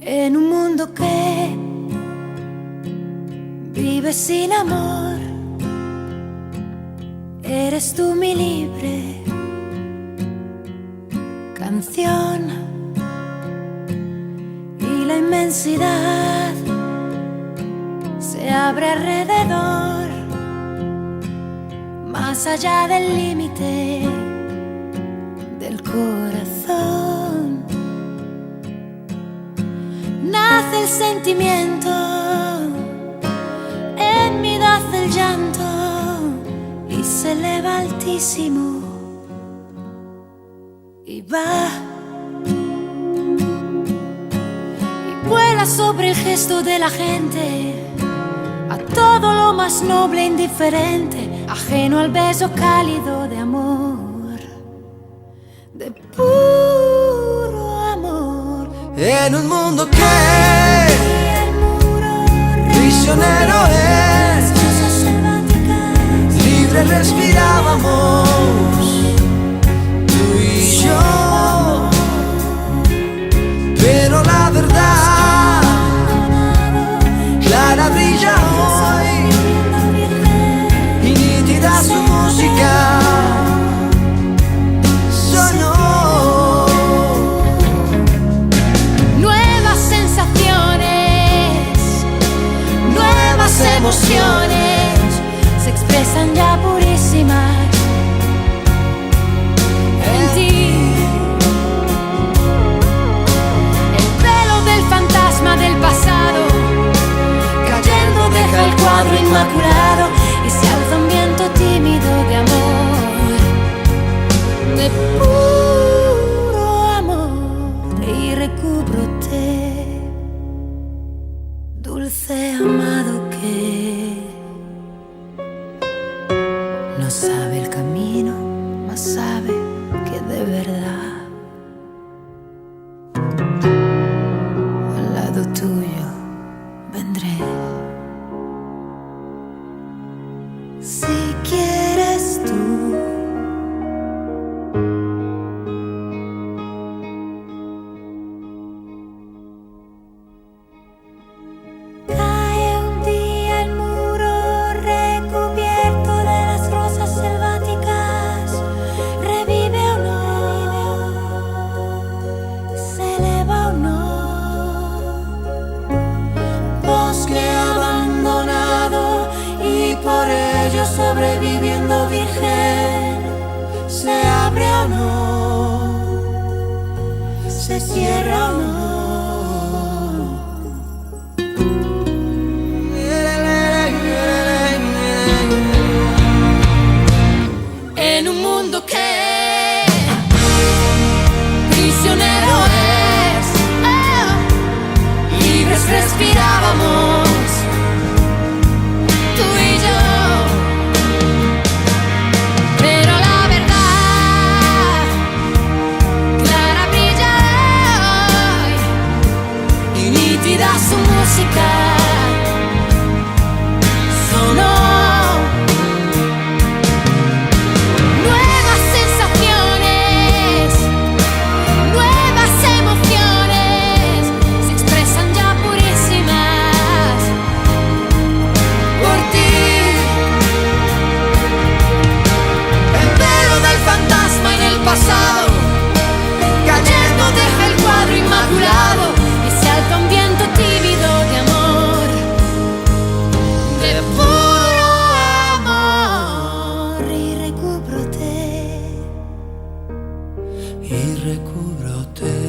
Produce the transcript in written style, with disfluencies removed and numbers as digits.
En un mundo que vive sin amor, eres tú mi libre canción, y la inmensidad se abre alrededor, más allá del límite del corazón. Nace el sentimiento, en mí nace el llanto y se eleva altísimo y va y vuela sobre el gesto de la gente, a todo lo más noble e indiferente, ajeno al beso cálido de amor, de puro amor. En un mundo que prisionero es, libre respirábamos tú y yo, pero la verdad clara brilla hoy y nítida su música sonó. Emociones se expresan ya purísimas en ti. El velo del fantasma del pasado cayendo deja el cuadro inmaculado y se alza un viento tímido de amor, de puro amor, y recúbrote, dulce amado que no sabe el camino, mas sabe que de verdad al lado tuyo vendré. Si quieres tú, sobreviviendo virgen, se abre o no, se cierra o no. En un mundo que prisionero es, libres respirábamos tú y yo. Su música sonó. Nuevas sensaciones, nuevas emociones se expresan ya purísimas por ti. El velo del fantasma en el pasado cayendo deja el cuadro inmaculado y se alza un viento tímido de amor, de puro amor, y recúbrote, y recúbrote.